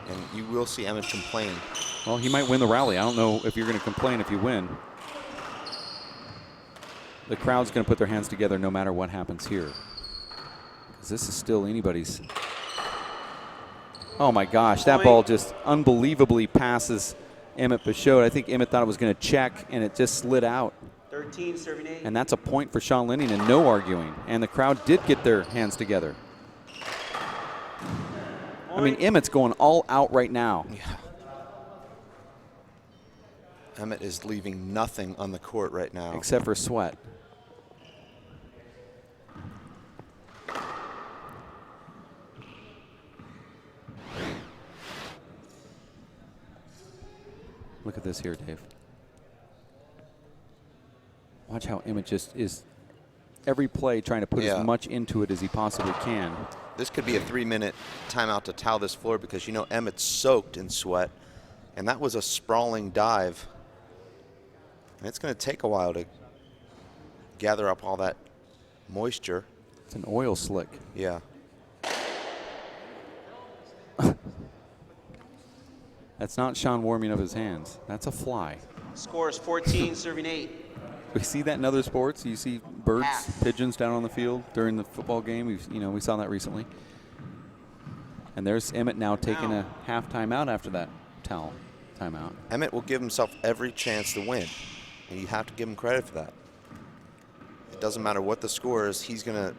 And you will see Emmett complain Well, he might win the rally. I don't know if you're going to complain if you win. The crowd's going to put their hands together no matter what happens here. Because this is still anybody's. Oh my gosh, that ball just unbelievably passes Emmett Peixoto. I think Emmett thought it was going to check, and it just slid out. 13, serving 8. And that's a point for Sean Lenning and no arguing. And the crowd did get their hands together. I mean, Emmett's going all out right now. Yeah. Emmett is leaving nothing on the court right now. Except for sweat. Look at this here, Dave. Watch how Emmett just is every play trying to put as much into it as he possibly can. This could be a 3-minute timeout to towel this floor because you know Emmett's soaked in sweat, and that was a sprawling dive. And it's going to take a while to gather up all that moisture. It's an oil slick. Yeah. That's not Sean warming up his hands. That's a fly. Score is 14, serving 8. We see that in other sports. You see birds, pigeons down on the field during the football game. We saw that recently. And there's Emmett now taking a half timeout after that timeout. Emmett will give himself every chance to win, and you have to give him credit for that. It doesn't matter what the score is, he's going to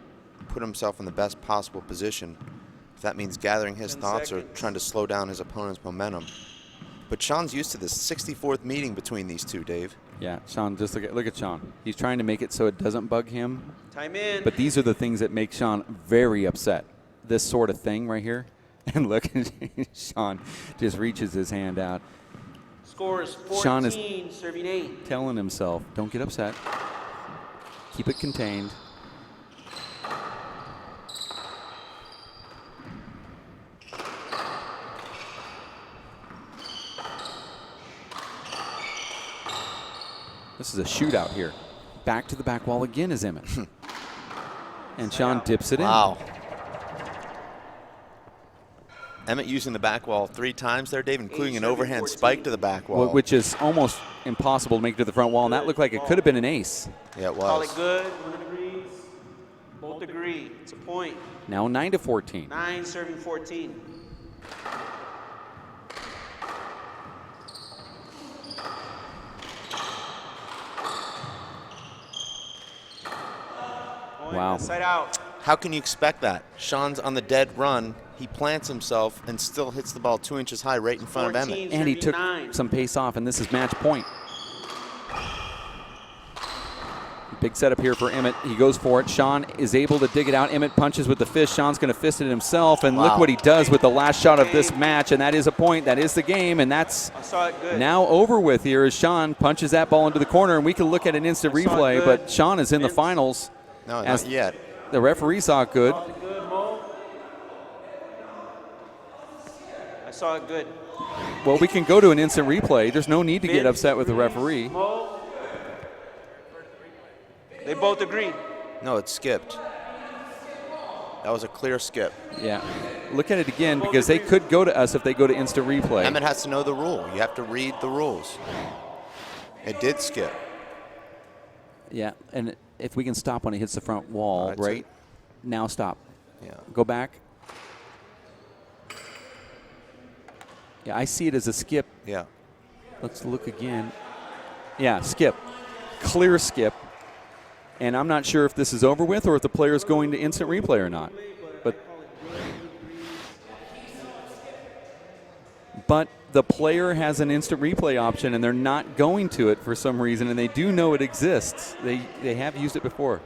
put himself in the best possible position. If that means gathering his thoughts or trying to slow down his opponent's momentum. But Sean's used to this 64th meeting between these two, Dave. Yeah, Sean, just look at Sean. He's trying to make it so it doesn't bug him. Time in. But these are the things that make Sean very upset. This sort of thing right here. And look, Sean just reaches his hand out. Score is 14, Sean is serving 8. telling himself, don't get upset. Keep it contained. This is a shootout here. Back to the back wall again is Emmett. And Sean dips it in. Wow. Emmett using the back wall 3 times there, Dave, including an overhand spike to the back wall. Which is almost impossible to make to the front wall, and that looked like it could have been an ace. Yeah, it was. Call it good. 1 agrees. Both agree. It's a point. Now 9-14. 9, serving 14. Wow. Side out. How can you expect that? Sean's on the dead run. He plants himself and still hits the ball 2 inches high right in front of Emmett. And he took some pace off, and this is match point. Big setup here for Emmett. He goes for it. Sean is able to dig it out. Emmett punches with the fist. Sean's going to fist it himself, and look what he does with the last shot of this match, and that is a point. That is the game, and that's now over with here as Sean punches that ball into the corner, and we can look at an instant replay, but Sean is in the finals. No, not yet. The referee saw it good. I saw it good. Well, we can go to an instant replay. There's no need to get upset with the referee. They both agree. No, it skipped. That was a clear skip. Yeah. Look at it again because they could go to us if they go to instant replay. Emmett has to know the rule. You have to read the rules. It did skip. Yeah, and if we can stop when he hits the front wall, right? Now stop. Yeah. Go back. Yeah, I see it as a skip. Yeah. Let's look again. Yeah, skip. Clear skip. And I'm not sure if this is over with or if the player is going to instant replay or not. But the player has an instant replay option, and they're not going to it for some reason, and they do know it exists. They have used it before.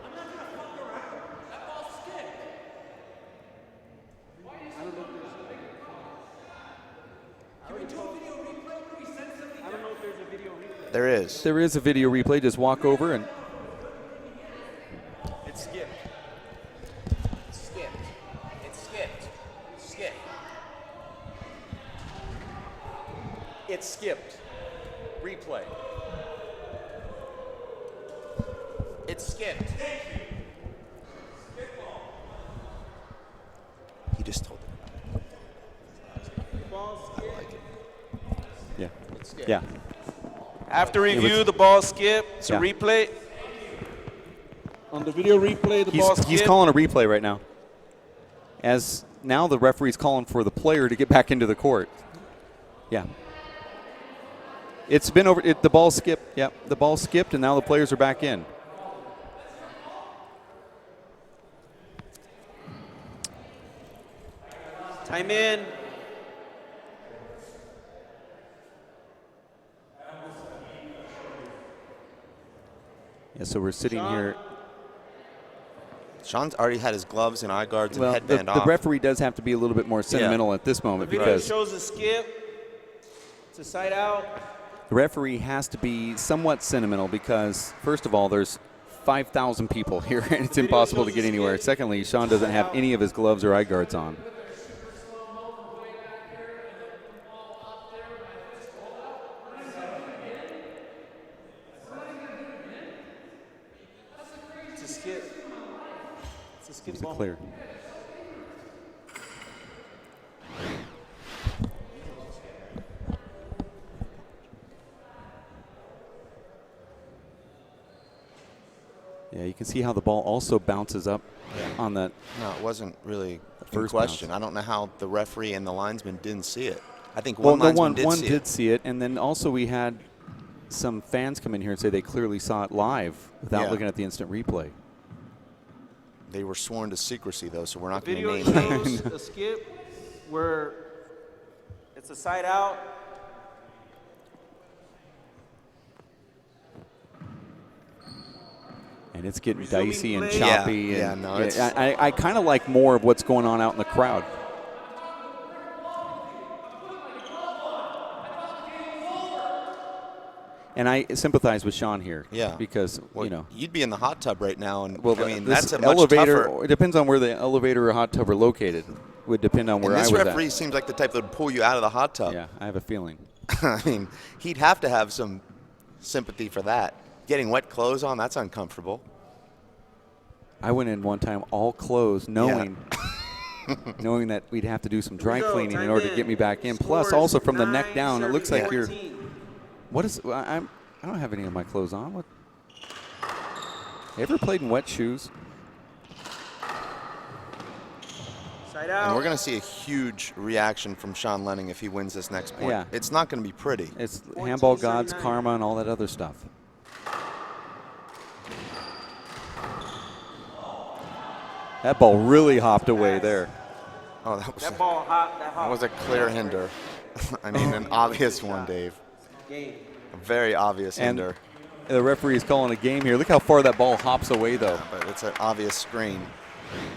There is. There is a video replay. Just walk over and. It skipped. Skipped. It skipped. Skip. It skipped. Replay. It skipped. He just told them. I like it. Yeah. Yeah. After review, the ball skipped. It's a Yeah. replay. On the video replay, the ball skipped. He's calling a replay right now. As now the referee's calling for the player to get back into the court. Yeah. It's been over. The ball skipped. Yep. The ball skipped, and now the players are back in. Time in. Yeah. So we're sitting here. Sean's already had his gloves and eye guards and Well, headband the off. referee does have to be a little bit more sentimental at this moment The video because shows a skip. It's a side out. the referee has to be somewhat sentimental because, first of all, there's 5,000 people here and it's impossible to get anywhere. Secondly, Sean doesn't have any of his gloves or eye guards on. It's a skip. It's a skip It's a ball. clear. Yeah, you can see how the ball also bounces up on that. No, it wasn't really in first question. bounce. I don't know how the referee and the linesman didn't see it. I think Well, one no, linesman one did see did it. see it, and then also we had some fans come in here and say they clearly saw it live without Yeah. looking at the instant replay. They were sworn to secrecy, though, so we're not The going to video name names. shows a skip where it's a side out. And it's getting Resuming dicey and play. choppy. Yeah, and no, it's- I kind of like more of what's going on out in the crowd. And I sympathize with Sean here. Yeah. Because, Well, you know. you'd be in the hot tub right now, and Well, I mean, this that's a much elevator, tougher. it depends on where the elevator or hot tub are located. Would depend on where And I this was referee at. seems like the type that would pull you out of the hot tub. Yeah, I have a feeling. I mean, he'd have to have some sympathy for that. Getting wet clothes on, that's uncomfortable. I went in one time all closed, knowing knowing that we'd have to do some dry Here we go, cleaning in time order to in. get me back in. Plus, Score is also from the neck 9, down, it looks serving like you're. 14. What is? I don't have any of my clothes on. What? Ever played in wet shoes? Side out. And we're going to see a huge reaction from Sean Lenning if he wins this next point. Yeah. It's not going to be pretty. It's 14, handball gods, 39. karma, and all that other stuff. That ball really hopped away there. Oh, that was, That ball hot. That hot. that was a clear hinder. I mean, an obvious one, Dave. Game. A very obvious And hinder. the referee is calling a game here. Look how far that ball hops away, though. But it's an obvious screen.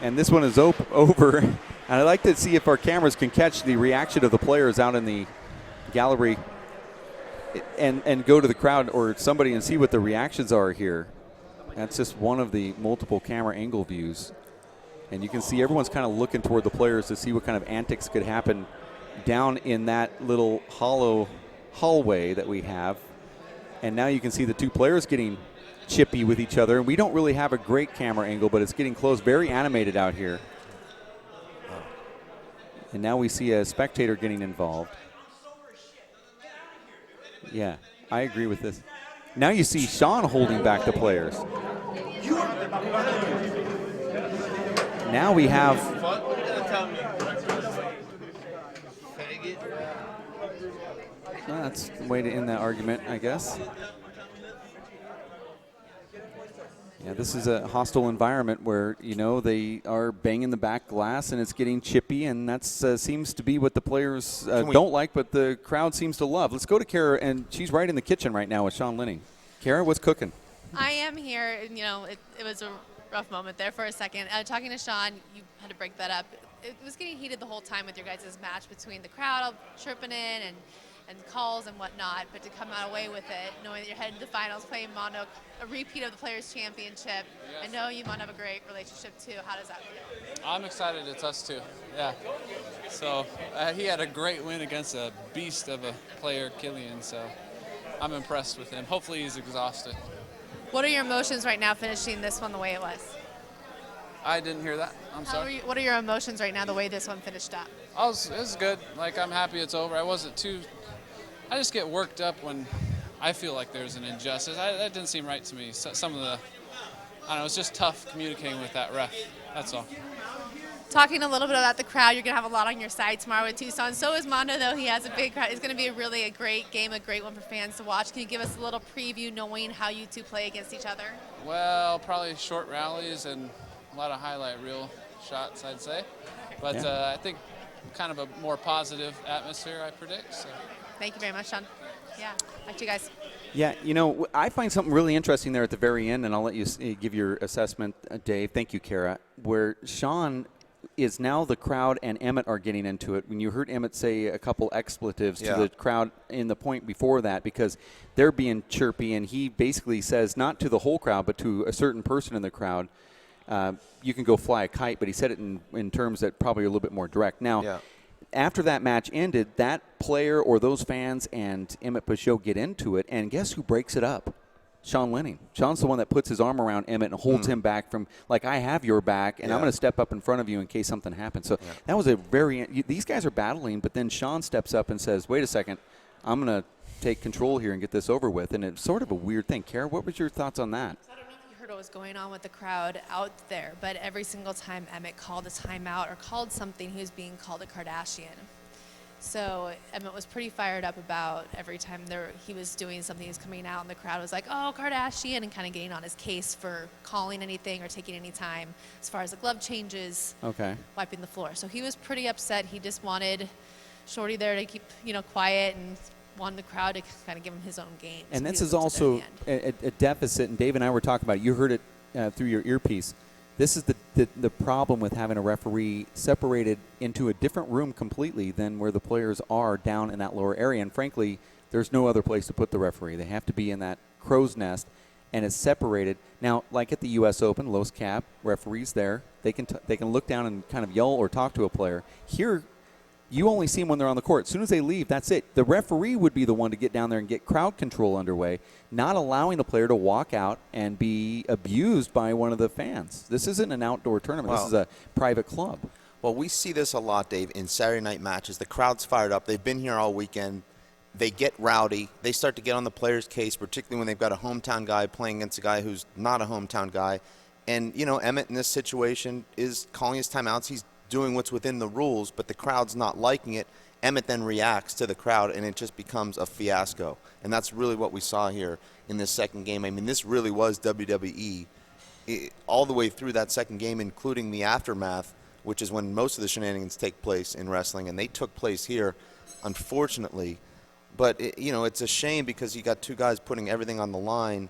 And this one is over. And I'd like to see if our cameras can catch the reaction of the players out in the gallery and go to the crowd or somebody and see what the reactions are here. That's just one of the multiple camera angle views. And you can see everyone's kind of looking toward the players to see what kind of antics could happen down in that little hollow hallway that we have. And now you can see the two players getting chippy with each other. And we don't really have a great camera angle, but it's getting close. Very animated out here. And now we see a spectator getting involved. Yeah, I agree with this. Now you see Sean holding back the players. Now we have that's the way to end that argument, I guess. Yeah, this is a hostile environment where, you know, they are banging the back glass and it's getting chippy, and that seems to be what the players don't like, but the crowd seems to love. Let's go to Kara, and she's right in the kitchen right now with Sean Lenning. Kara, what's cooking? I am here, and you know, it was a rough moment there for a second. Talking to Sean, you had to break that up. It was getting heated the whole time with your guys' match between the crowd all chirping in and calls and whatnot, but to come out away with it, knowing that you're heading to the finals, playing Mondo, a repeat of the Players' Championship. I know you might have a great relationship too. How does that feel? I'm excited. It's us too. Yeah. So he had a great win against a beast of a player, Killian. So I'm impressed with him. Hopefully he's exhausted. What are your emotions right now finishing this one the way it was? I didn't hear that. I'm sorry. What are your emotions right now the way this one finished up? It was good. Like, I'm happy it's over. I I just get worked up when I feel like there's an injustice. That didn't seem right to me. Some of the, I don't know, it's just tough communicating with that ref. That's all. Talking a little bit about the crowd, you're going to have a lot on your side tomorrow with Tucson. So is Mondo, though. He has a big crowd. It's going to be a great game, a great one for fans to watch. Can you give us a little preview knowing how you two play against each other? Well, probably short rallies and a lot of highlight reel shots, I'd say. But I think kind of a more positive atmosphere, I predict. So. Thank you very much, Sean. Yeah, back to you guys. Yeah, you know, I find something really interesting there at the very end, and I'll let you give your assessment, Dave. Thank you, Kara, where Sean is now the crowd and Emmett are getting into it. When you heard Emmett say a couple expletives to the crowd in the point before that, because they're being chirpy, and he basically says, not to the whole crowd, but to a certain person in the crowd, you can go fly a kite, but he said it in terms that probably are a little bit more direct. Now, after that match ended, that player or those fans and Emmett Peixoto get into it, and guess who breaks it up? Sean Lenning. Sean's the one that puts his arm around Emmett and holds him back from, like, I have your back, and I'm going to step up in front of you in case something happens. So that was these guys are battling, but then Sean steps up and says, wait a second, I'm going to take control here and get this over with. And it's sort of a weird thing. Kara, what was your thoughts on that? I don't know if you heard what was going on with the crowd out there, but every single time Emmett called a timeout or called something, he was being called a Kardashian. So Emmett was pretty fired up about every time he was doing something, he was coming out, and the crowd was like, oh, Kardashian, and kind of getting on his case for calling anything or taking any time as far as the glove changes, wiping the floor. So he was pretty upset. He just wanted Shorty there to keep, quiet, and wanted the crowd to kind of give him his own game. And this is also a deficit, and Dave and I were talking about it. You heard it through your earpiece. This is the problem with having a referee separated into a different room completely than where the players are down in that lower area. And frankly, there's no other place to put the referee. They have to be in that crow's nest, and it's separated. Now, like at the U.S. Open, Los Cap, referees there, they can look down and kind of yell or talk to a player. Here, you only see them when they're on the court. As soon as they leave, that's it. The referee would be the one to get down there and get crowd control underway, not allowing the player to walk out and be abused by one of the fans. This isn't an outdoor tournament. This is a private club. Well, we see this a lot, Dave, in Saturday night matches. The crowd's fired up. They've been here all weekend. They get rowdy. They start to get on the player's case, particularly when they've got a hometown guy playing against a guy who's not a hometown guy. And, Emmett in this situation is calling his timeouts. He's doing what's within the rules, but the crowd's not liking it. Emmett then reacts to the crowd, and it just becomes a fiasco. And that's really what we saw here in this second game. I mean, this really was WWE all the way through that second game, including the aftermath, which is when most of the shenanigans take place in wrestling, and they took place here, unfortunately. But, it's a shame because you got two guys putting everything on the line,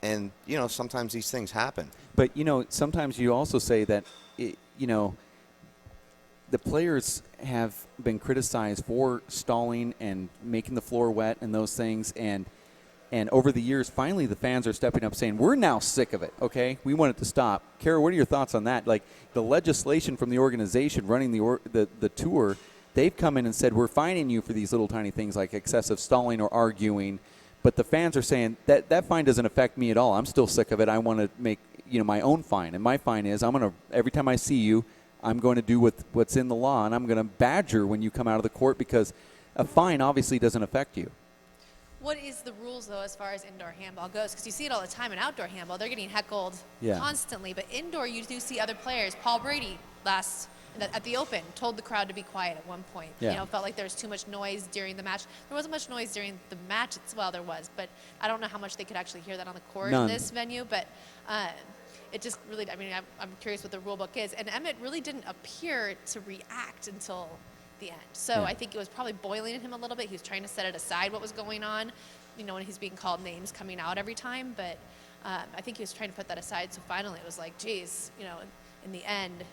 and, sometimes these things happen. But, sometimes you also say that, the players have been criticized for stalling and making the floor wet and those things. And over the years, finally the fans are stepping up saying, we're now sick of it, okay? We want it to stop. Kara, what are your thoughts on that? Like, the legislation from the organization running the tour, they've come in and said, we're fining you for these little tiny things like excessive stalling or arguing. But the fans are saying, that fine doesn't affect me at all. I'm still sick of it. I want to make, my own fine. And my fine is every time I see you, I'm going to do what's in the law, and I'm going to badger when you come out of the court because a fine obviously doesn't affect you. What is the rules, though, as far as indoor handball goes? Because you see it all the time in outdoor handball. They're getting heckled constantly. But indoor, you do see other players. Paul Brady at the Open told the crowd to be quiet at one point. Felt like there was too much noise during the match. There wasn't much noise during the match. Well, there was, but I don't know how much they could actually hear that on the court in this venue. But it just really, I'm curious what the rule book is. And Emmett really didn't appear to react until the end. So I think it was probably boiling in him a little bit. He was trying to set it aside what was going on, when he's being called names coming out every time. But I think he was trying to put that aside. So finally it was like, geez, in the end,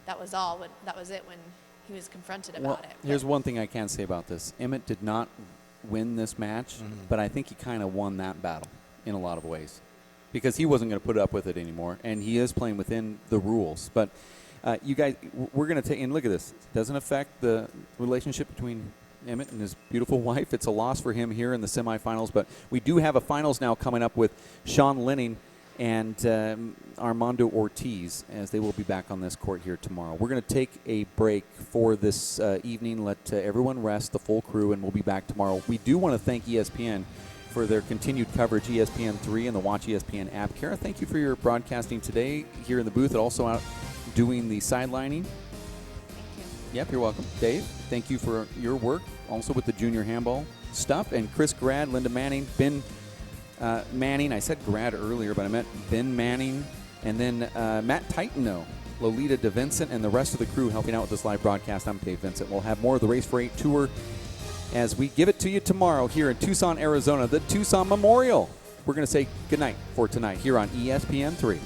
that was it when he was confronted about it. Here's one thing I can say about this. Emmett did not win this match, but I think he kind of won that battle in a lot of ways, because he wasn't going to put up with it anymore, and he is playing within the rules. But you guys, we're going to take, and look at this. It doesn't affect the relationship between Emmett and his beautiful wife. It's a loss for him here in the semifinals, but we do have a finals now coming up with Sean Lenning and Armando Ortiz, as they will be back on this court here tomorrow. We're going to take a break for this evening, let everyone rest, the full crew, and we'll be back tomorrow. We do want to thank ESPN for their continued coverage, ESPN3 and the Watch ESPN app. Kara, thank you for your broadcasting today here in the booth and also out doing the sidelining. Yep, you're welcome. Dave, thank you for your work, also with the junior handball stuff. And Chris Grad, Linda Manning, Ben Manning. I said Grad earlier, but I meant Ben Manning. And then Matt Titano, Lolita DeVincent, and the rest of the crew helping out with this live broadcast. I'm Dave Vincent. We'll have more of the Race for 8 tour as we give it to you tomorrow here in Tucson, Arizona, the Tucson Memorial. We're going to say goodnight for tonight here on ESPN3.